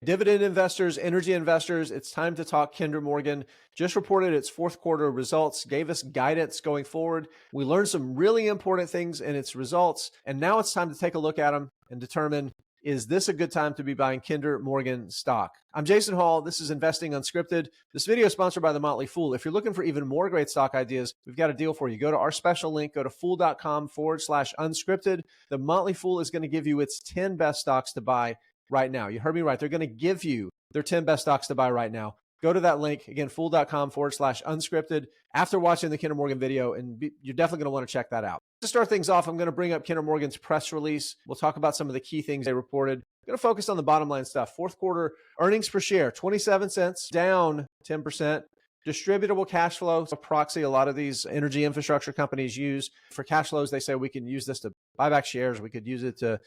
Dividend investors, energy investors, it's time to talk. Kinder Morgan just reported its fourth quarter results, gave us guidance going forward. We learned some really important things in its results, and now it's time to take a look at them and determine, is this a good time to be buying Kinder Morgan stock? I'm Jason Hall. This is Investing Unscripted. This video is sponsored by The Motley Fool. If you're looking for even more great stock ideas, we've got a deal for you. Go to our special link, go to fool.com/unscripted. The Motley Fool is going to give you its 10 best stocks to buy right now. You heard me right. They're going to give you their 10 best stocks to buy right now. Go to that link, again, fool.com/unscripted after watching the Kinder Morgan video, and you're definitely going to want to check that out. To start things off, I'm going to bring up Kinder Morgan's press release. We'll talk about some of the key things they reported. I'm going to focus on the bottom line stuff. Fourth quarter earnings per share, 27 cents, down 10%. Distributable cash flow, a proxy a lot of these energy infrastructure companies use for cash flows. They say we can use this to buy back shares. We could use it to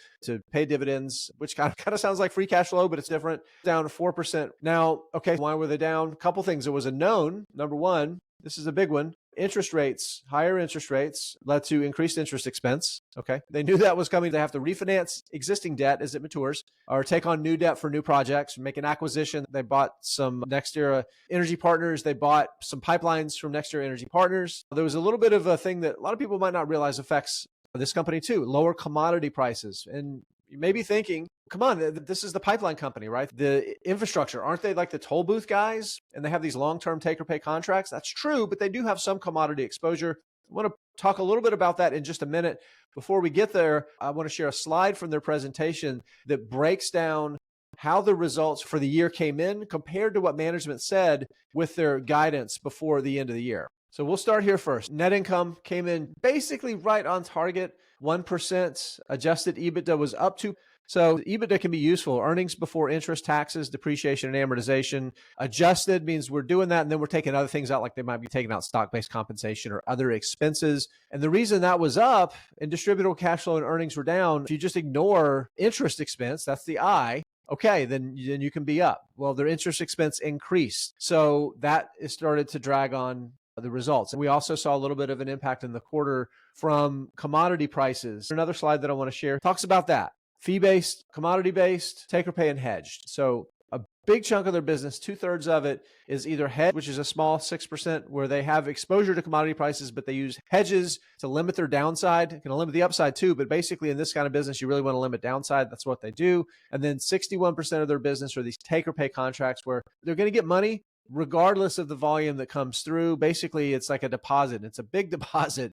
pay dividends, which kind of sounds like free cash flow, but it's different. Down 4%. Now, okay, why were they down? A couple things. It was a known. Number one, this is a big one. Interest rates, higher interest rates led to increased interest expense. Okay. They knew that was coming. They have to refinance existing debt as it matures or take on new debt for new projects, make an acquisition. They bought some NextEra Energy Partners. They bought some pipelines from NextEra Energy Partners. There was a little bit of a thing that a lot of people might not realize affects this company too, lower commodity prices. And you may be thinking, come on, this is the pipeline company, right? The infrastructure, aren't they like the toll booth guys? And they have these long-term take-or-pay contracts? That's true, but they do have some commodity exposure. I want to talk a little bit about that in just a minute. Before we get there, I want to share a slide from their presentation that breaks down how the results for the year came in compared to what management said with their guidance before the end of the year. So we'll start here first. Net income came in basically right on target, 1%. Adjusted EBITDA was up 2%. So EBITDA can be useful. Earnings before interest, taxes, depreciation, and amortization. Adjusted means we're doing that, and then we're taking other things out, like they might be taking out stock-based compensation or other expenses. And the reason that was up and distributable cash flow and earnings were down, if you just ignore interest expense, that's the I, okay, then you can be up. Well, their interest expense increased. So that is started to drag on the results. And we also saw a little bit of an impact in the quarter from commodity prices. Another slide that I want to share talks about that. Fee-based, commodity-based, take-or-pay, and hedged. So a big chunk of their business, 2/3 of it is either hedged, which is a small 6% where they have exposure to commodity prices, but they use hedges to limit their downside. It can limit the upside too, but basically in this kind of business, you really want to limit downside. That's what they do. And then 61% of their business are these take-or-pay contracts where they're going to get money regardless of the volume that comes through. Basically, it's like a deposit. It's a big deposit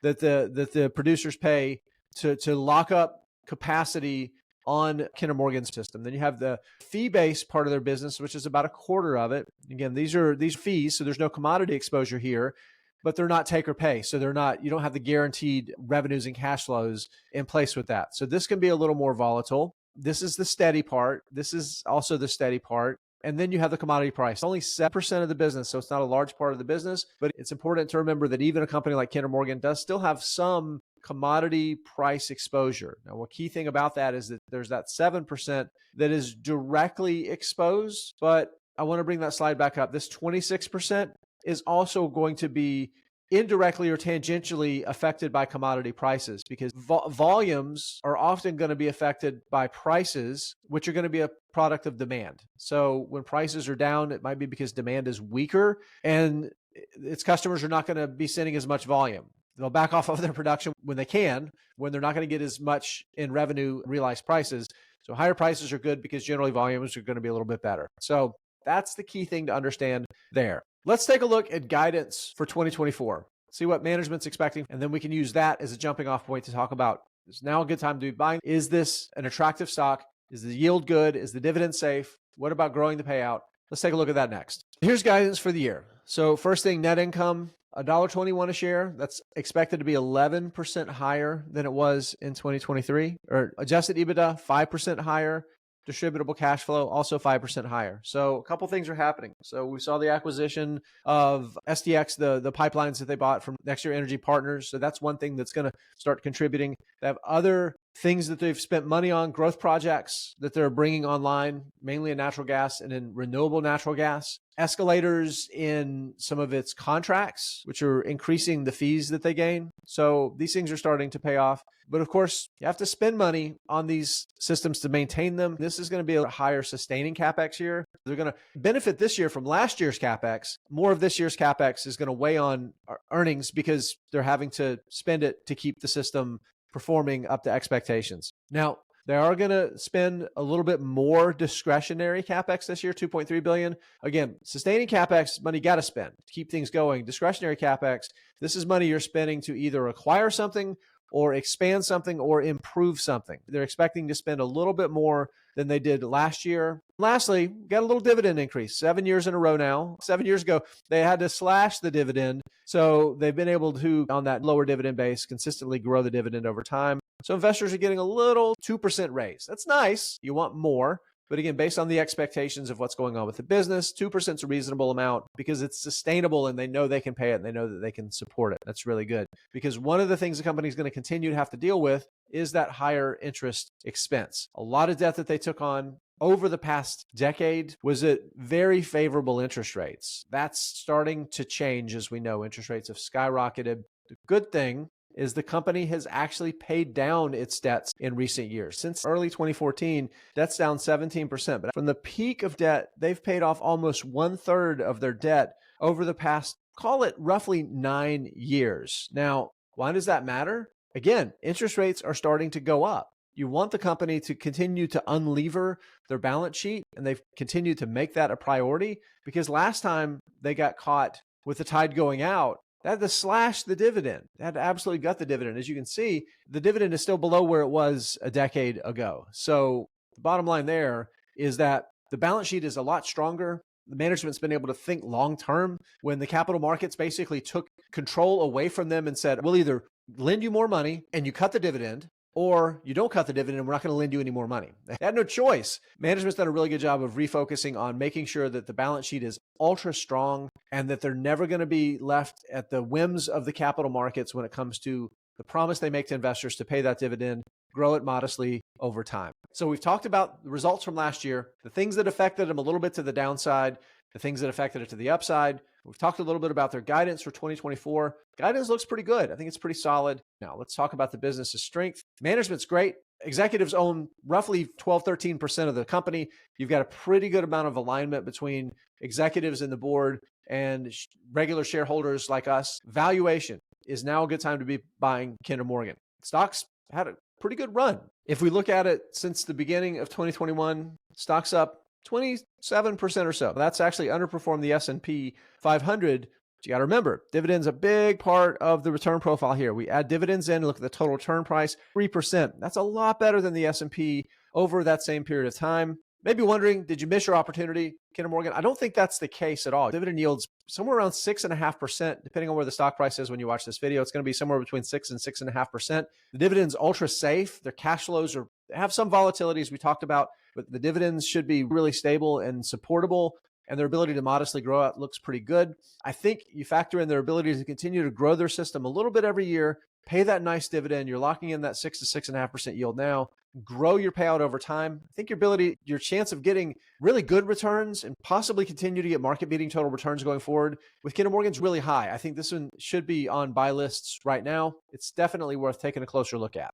that the producers pay to lock up capacity on Kinder Morgan's system. Then you have the fee-based part of their business, which is about 1/4 of it. Again, these are fees, so there's no commodity exposure here, but they're not take or pay. So you don't have the guaranteed revenues and cash flows in place with that. So this can be a little more volatile. This is the steady part. This is also the steady part. And then you have the commodity price. Only 7% of the business, so it's not a large part of the business, but it's important to remember that even a company like Kinder Morgan does still have some commodity price exposure. Now, a key thing about that is that there's that 7% that is directly exposed, but I want to bring that slide back up. This 26% is also going to be indirectly or tangentially affected by commodity prices because volumes are often going to be affected by prices, which are going to be a product of demand. So when prices are down, it might be because demand is weaker and its customers are not going to be sending as much volume. They'll back off of their production when they can, when they're not going to get as much in revenue realized prices. So higher prices are good because generally volumes are going to be a little bit better. So that's the key thing to understand there. Let's take a look at guidance for 2024, see what management's expecting, and then we can use that as a jumping off point to talk about, is now a good time to be buying? Is this an attractive stock? Is the yield good? Is the dividend safe? What about growing the payout? Let's take a look at that next. Here's guidance for the year. So first thing, net income, $1.21 a share. That's expected to be 11% higher than it was in 2023. Or adjusted EBITDA, 5% higher. Distributable cash flow, also 5% higher. So a couple things are happening. So we saw the acquisition of SDX, the pipelines that they bought from NextEra Energy Partners. So that's one thing that's going to start contributing. They have other things that they've spent money on, growth projects that they're bringing online, mainly in natural gas and in renewable natural gas, escalators in some of its contracts, which are increasing the fees that they gain. So these things are starting to pay off. But of course, you have to spend money on these systems to maintain them. This is going to be a higher sustaining CapEx year. They're going to benefit this year from last year's CapEx. More of this year's CapEx is going to weigh on earnings because they're having to spend it to keep the system performing up to expectations. Now, they are going to spend a little bit more discretionary CapEx this year, $2.3 billion. Again, sustaining CapEx, money you got to spend to keep things going. Discretionary CapEx, this is money you're spending to either acquire something or expand something or improve something. They're expecting to spend a little bit more than they did last year. Lastly, got a little dividend increase, 7 years in a row now. 7 years ago, they had to slash the dividend. So they've been able to, on that lower dividend base, consistently grow the dividend over time. So investors are getting a little 2% raise. That's nice. You want more. But again, based on the expectations of what's going on with the business, 2% is a reasonable amount because it's sustainable and they know they can pay it and they know that they can support it. That's really good. Because one of the things the company is going to continue to have to deal with is that higher interest expense. A lot of debt that they took on over the past decade was at very favorable interest rates. That's starting to change. As we know, interest rates have skyrocketed. The good thing is the company has actually paid down its debts in recent years. Since early 2014, debt's down 17%. But from the peak of debt, they've paid off almost 1/3 of their debt over the past, call it roughly 9 years. Now, why does that matter? Again, interest rates are starting to go up. You want the company to continue to unlever their balance sheet, and they've continued to make that a priority because last time they got caught with the tide going out, they had to slash the dividend. They had to absolutely gut the dividend. As you can see, the dividend is still below where it was a decade ago. So the bottom line there is that the balance sheet is a lot stronger. The management's been able to think long-term. When the capital markets basically took control away from them and said, we'll either lend you more money and you cut the dividend, or you don't cut the dividend and we're not going to lend you any more money. They had no choice. Management's done a really good job of refocusing on making sure that the balance sheet is ultra strong and that they're never going to be left at the whims of the capital markets when it comes to the promise they make to investors to pay that dividend, grow it modestly over time. So we've talked about the results from last year, the things that affected them a little bit to the downside, the things that affected it to the upside. We've talked a little bit about their guidance for 2024. Guidance looks pretty good. I think it's pretty solid. Now, let's talk about the business's strength. Management's great. Executives own roughly 12, 13% of the company. You've got a pretty good amount of alignment between executives and the board and regular shareholders like us. Valuation is now a good time to be buying Kinder Morgan. Stocks had a pretty good run. If we look at it since the beginning of 2021, stocks up 27% or so. That's actually underperformed the S&P 500. But you got to remember, dividends a big part of the return profile here. We add dividends in and look at the total return price, 3%. That's a lot better than the S&P over that same period of time. Maybe wondering, did you miss your opportunity, Kinder Morgan? I don't think that's the case at all. Dividend yields somewhere around 6.5%, depending on where the stock price is when you watch this video. It's going to be somewhere between 6 and 6.5%. The dividend's ultra safe. Their cash flows have some volatility, as we talked about, but the dividends should be really stable and supportable, and their ability to modestly grow out looks pretty good. I think you factor in their ability to continue to grow their system a little bit every year, pay that nice dividend. You're locking in that 6 to 6.5% yield now. Grow your payout over time. I think your chance of getting really good returns and possibly continue to get market-beating total returns going forward with Kinder Morgan's really high. I think this one should be on buy lists right now. It's definitely worth taking a closer look at.